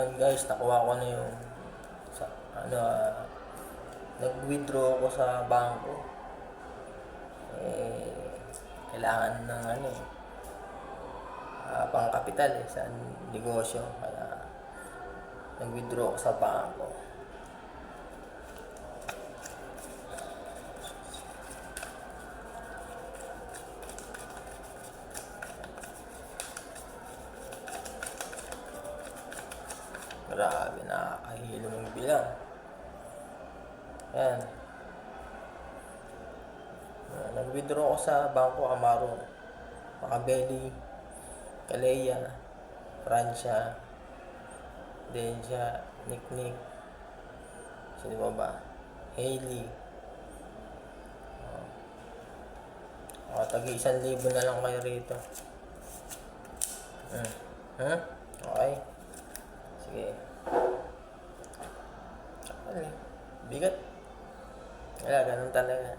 Ayun guys, nakuha ko na yung sa, nag-withdraw ako sa bangko. Kailangan ng pang kapital sa negosyo. Kaya nag-withdraw ako sa bangko. Grabe, nakakahilo ng bilang. Ayan. Nag-withdraw ako sa Bangko Amaro, Macabeli, Calea, Francia, Denja, Nick, sino ba? Hailey. Tagi 1,000 na lang kayo rito. Okay. Sige. Bigat. Wala, ganun talaga.